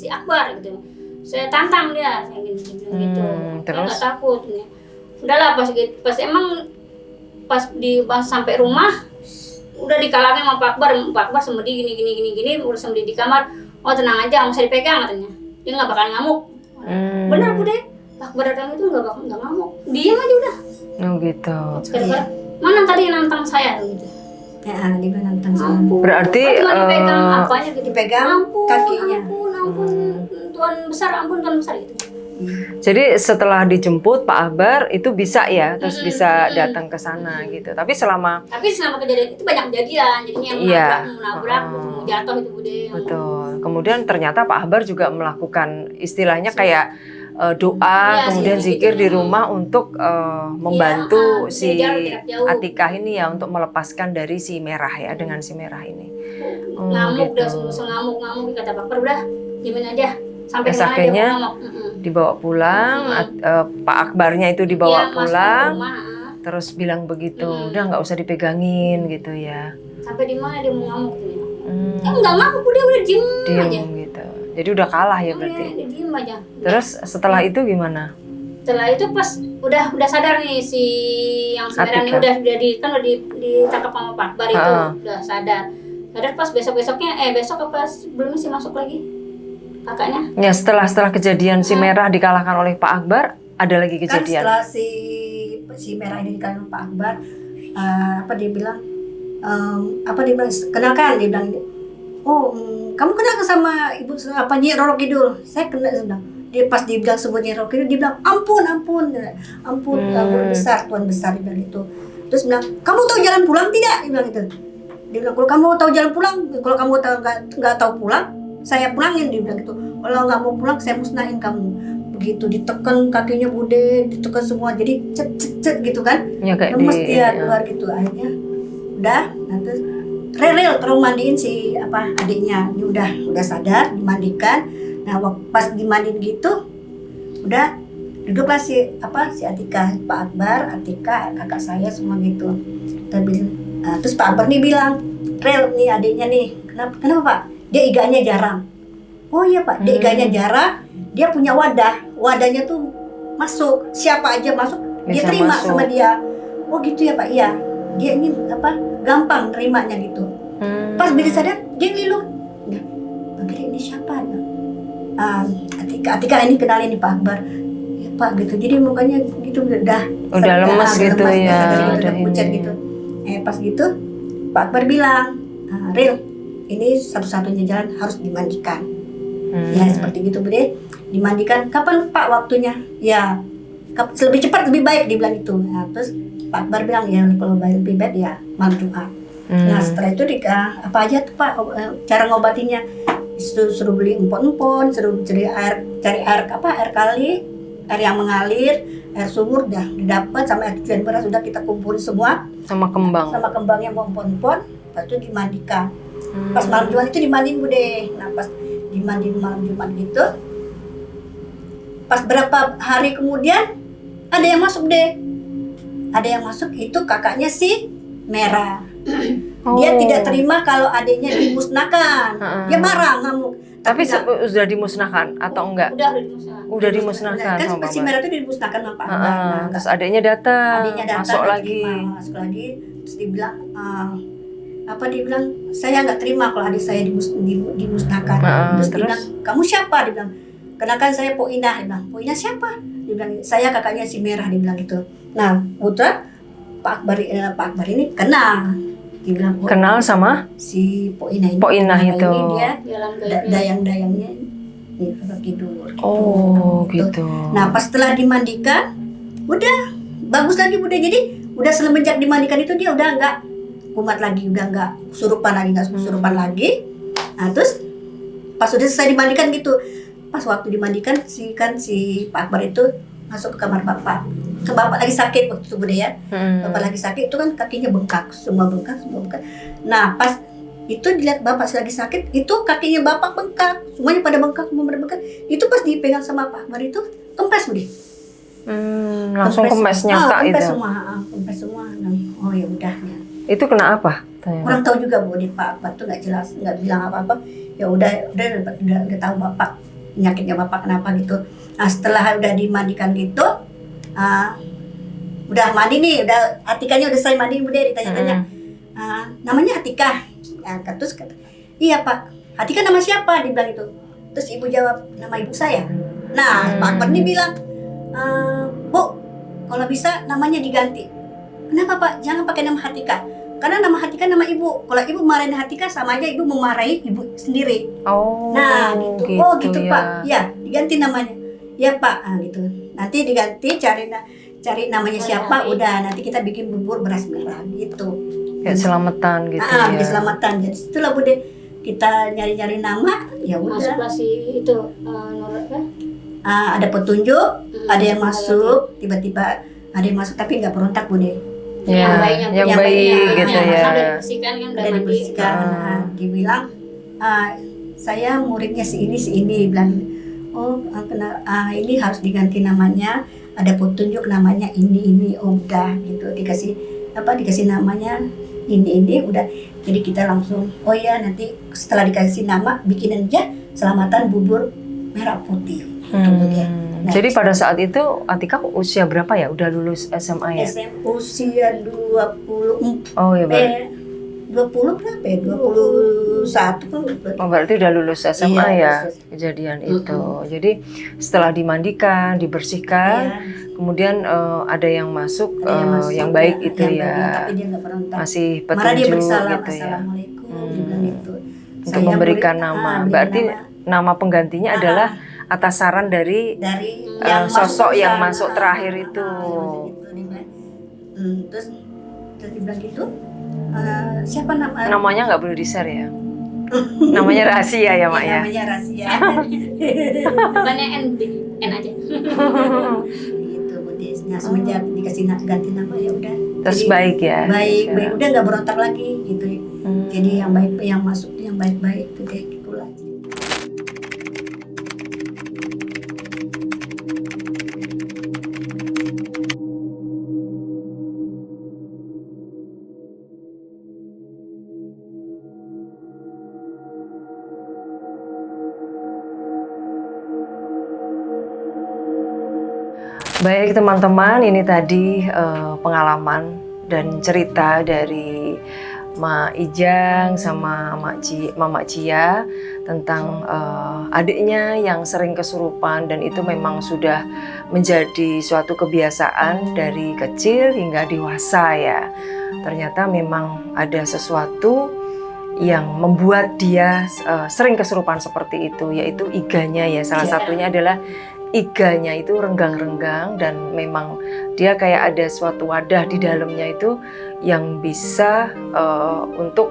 Akbar gitu saya tantang dia saya gitu terus? nggak takut nih udahlah pas emang pas sampai rumah udah dikalangin sama Pak Akbar semedi gini udah semedi di kamar oh tenang aja nggak usah dipegang katanya dia nggak bakal ngamuk bener Bude Pak Akbar datang itu nggak ngamuk diem aja udah Oh gitu. gara-gara mana tadi yang nantang saya gitu Ya, dia nantang sama. Berarti cuma dipegang apanya gitu Dipegang ampun, kakinya. ampun Tuhan besar gitu. jadi setelah dijemput Pak Akbar itu bisa ya, terus bisa datang ke sana gitu. Tapi selama Tapi selama kejadian itu banyak kejadian, jadinya yang Iya. menabrak, jatuh itu Bude. betul. Kemudian ternyata Pak Akbar juga melakukan istilahnya kayak doa, Iya, kemudian sih, zikir di gitu. rumah untuk membantu si jarak jauh. Atika ini ya untuk melepaskan dari si merah ya dengan si merah ini. Ngamuk gitu. dah semua ngamuk kata Pak Akbar udah diemin aja sampai Terus kemana dia akhirnya mau ngamuk. Dibawa pulang, Pak Akbarnya itu dibawa Iya, masuk pulang, ke rumah. terus bilang begitu, udah nggak usah dipegangin gitu ya. Sampai di mana dia mau ngamuk tuh. Hmm, Enggak ngamuk udah diem aja. diem gitu. Jadi udah kalah ya Udah berarti. dia diem aja. Terus setelah itu gimana? Setelah itu pas udah sadar nih si yang sebenarnya Atika. udah ditangkap sama Pak Akbar itu udah sadar pas besok apa belum sih masuk lagi kakaknya Ya setelah kejadian si merah dikalahkan oleh Pak Akbar, ada lagi Kan kejadian. setelah si merah ini dikalahkan Pak Akbar, dia bilang kenalkan dia bilang ini. Oh, kamu kenal sama ibu apa Nyi Roro Kidul? Saya kenal sebenarnya. Dia pas dibilang sebut Nyi Roro Kidul, dia bilang ampun, guru besar, tuan besar dia bilang itu. Terus bilang, kamu tahu jalan pulang tidak? Dia bilang gitu. Dia bilang kalau kamu tahu jalan pulang, kalau kamu nggak tahu pulang, saya pulangin dia bilang gitu. Kalau nggak mau pulang, saya musnahin kamu. Begitu ditekan kakinya Bude, ditekan semua, jadi cet gitu kan? Ya kayak Lemes di dia keluar gitu akhirnya. Udah, nah terus Rel terus mandiin si adiknya. Ini udah sadar, dimandikan. Nah, pas dimandiin gitu, udah duduklah si Atika, Pak Akbar, Atika, kakak saya semua gitu. Terus Pak Akbar nih bilang, Rel nih adiknya nih, kenapa Pak? Dia iganya jarang. Oh iya Pak, dia iganya jarang. Dia punya wadahnya tuh masuk, siapa aja masuk dia Bisa terima masuk. sama dia. Oh gitu ya Pak, iya. Dia ini apa gampang nerimanya gitu. Pas Billy sadar dia ngilu. Nah, Bang Gede ini siapa? Atika ini kenalin nih Pak Akbar. Ya Pak gitu. Jadi mukanya gitu udah lemes gitu ya, udah pucat gitu. Pas gitu Pak Akbar bilang, Ril, ini satu-satunya jalan harus dimandikan. Ya seperti gitu Bude. Dimandikan. Kapan Pak waktunya? Ya lebih cepat lebih baik dibilang itu. Nah, terus Pak Akbar bilang ya kalau lebih baik ya malam Jumat. Nah setelah itu apa aja tuh Pak cara ngobatinya? Suruh beli empon-empon, suruh cari air kali, air yang mengalir, air sumur dah didapat sama air cucian beras sudah kita kumpulin semua sama kembang. Sama kembangnya empon-empon, pas itu dimandikan. Pas malam Jumat itu dimandiin Bude. Nah pas dimandiin malam Jumat gitu, pas berapa hari kemudian ada yang masuk deh. Ada yang masuk itu kakaknya si Merah. Dia tidak terima kalau adiknya dimusnahkan. Dia marah, ngamuk. Tapi sudah dimusnahkan atau enggak? Udah dimusnahkan. Kan sama si Bapak. Merah itu dimusnahkan sama Pak Akbar. Nah, Terus adiknya datang, masuk lagi. Masuk lagi, terus dibilang apa dibilang saya nggak terima kalau adik saya dimusnahkan. Terus dia bilang kamu siapa? Dia bilang kenakan saya Po Inah. Dia bilang Po Inah siapa? Dia bilang saya kakaknya si Merah. Dia bilang gitu. Nah putra Pak Akbar ini kenal. Dia bilang, kenal sama si Po Inah ini. Po Inah itu. Ini dia dayang-dayangnya ini tidur. Oh gitu. Nah pas setelah dimandikan, udah bagus lagi Bude. Jadi udah semenjak dimandikan itu dia udah nggak kumat lagi, udah nggak kesurupan lagi. Nah terus pas udah selesai dimandikan gitu, pas waktu dimandikan si Pak Akbar itu masuk ke kamar bapak. Ke bapak lagi sakit waktu itu Bude ya. Bapak lagi sakit itu kan kakinya bengkak, semua bengkak. Nah pas itu dilihat bapak lagi sakit, itu kakinya bapak bengkak, semuanya pada bengkak. Itu pas dipegang sama Pak Akbar itu kempes Bude. Langsung kempes nyata itu. Kempes semua. Oh ya udah ya. Itu kena apa? Kurang tahu juga Bude, Pak Akbar tuh nggak jelas, nggak bilang apa-apa. Ya udah tahu bapak penyakitnya bapak kenapa gitu. Nah setelah udah dimandikan gitu, udah mandi nih, udah Atikanya udah selesai mandi Bude, ditanya-tanya. Namanya Atika. Ya, terus kata, iya Pak, Atika nama siapa? Dibilang itu. Terus ibu jawab, nama ibu saya. Nah Pak Akbar ini bilang, Bu, kalau bisa namanya diganti. Kenapa Pak? Jangan pakai nama Atika. Karena nama Atika nama ibu. Kalau ibu marahin Atika sama aja ibu memarahi ibu sendiri. Nah gitu. Oh gitu ya. Pak. Ya diganti namanya. Ya Pak. Gitu. Nanti diganti cari namanya siapa. Udah nanti kita bikin bubur beras merah gitu. Kayak selamatan gitu ya. Selamatan. Jadi setelah Bude kita nyari-nyari nama. Ya udah. Masuklah si itu ada petunjuk. Ada yang masuk. Tiba-tiba ada yang masuk tapi nggak berontak Bude. Ya, yang baik gitu ya. Udah dibersihkan kan, udah mandi. Dibilang saya muridnya si ini bilang ini harus diganti namanya, ada petunjuk namanya ini udah gitu dikasih namanya ini udah. Jadi kita langsung oh ya nanti setelah dikasih nama bikin aja selamatan bubur merah putih. Nah, jadi pada saat itu Atika usia berapa ya? Udah lulus SMA ya? Usia 20. Oh ya, 20 berapa ya? 21. Oh berarti udah lulus SMA ya kejadian itu. Jadi setelah dimandikan, dibersihkan, kemudian ada yang masuk, yang baik itu ya. Tapi dia nggak berontak. Masih Malah dia petunjuk bersalam, gitu ya. Assalamualaikum itu. Untuk memberikan nama. Berarti nama penggantinya adalah atas saran dari yang sosok yang masuk terakhir itu. Terus dibilang gitu, siapa namanya nggak boleh di-share ya? Namanya rahasia ya Mak ya? Namanya rahasia. Depannya N aja. Gitu Bude. Nah semenjak dikasih ganti nama ya udah. Terus jadi, baik ya? Baik udah nggak berontak lagi gitu. Jadi yang baik yang masuk yang baik-baik tuh kayak gitulah. Baik teman-teman, ini tadi pengalaman dan cerita dari Mak Ijang sama Mama Cia tentang adiknya yang sering kesurupan, dan itu memang sudah menjadi suatu kebiasaan dari kecil hingga dewasa ya. Ternyata memang ada sesuatu yang membuat dia sering kesurupan seperti itu, yaitu iganya ya. Salah satunya adalah iganya itu renggang-renggang, dan memang dia kayak ada suatu wadah di dalamnya itu yang bisa untuk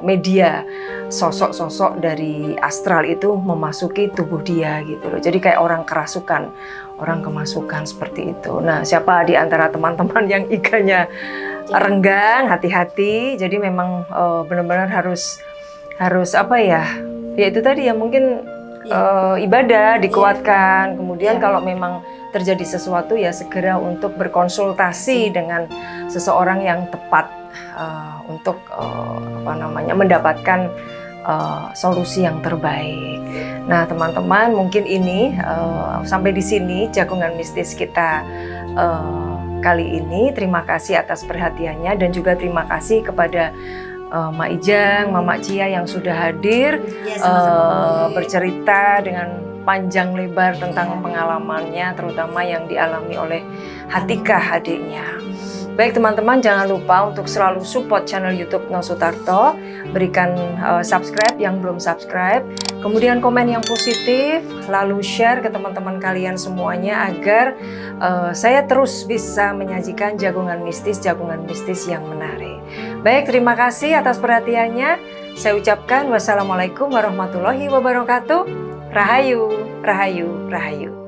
media sosok-sosok dari astral itu memasuki tubuh dia gitu loh. Jadi kayak orang kerasukan, orang kemasukan seperti itu. Nah, siapa di antara teman-teman yang iganya renggang, hati-hati. Jadi memang benar-benar harus apa ya? Ya itu tadi ya, mungkin ibadah dikuatkan. Kemudian kalau memang terjadi sesuatu ya segera untuk berkonsultasi dengan seseorang yang tepat untuk mendapatkan solusi yang terbaik. Nah, teman-teman, mungkin ini sampai di sini Jagungan Mistis kita kali ini. Terima kasih atas perhatiannya, dan juga terima kasih kepada Mak Ijang, Mama Cia yang sudah hadir bercerita dengan panjang lebar tentang pengalamannya, terutama yang dialami oleh Hatikah adiknya. Baik teman-teman, jangan lupa untuk selalu support channel YouTube No Sutarto, berikan subscribe yang belum subscribe, kemudian komen yang positif, lalu share ke teman-teman kalian semuanya agar saya terus bisa menyajikan jagungan mistis yang menarik. Baik, terima kasih atas perhatiannya. Saya ucapkan wassalamualaikum warahmatullahi wabarakatuh. Rahayu, rahayu, rahayu.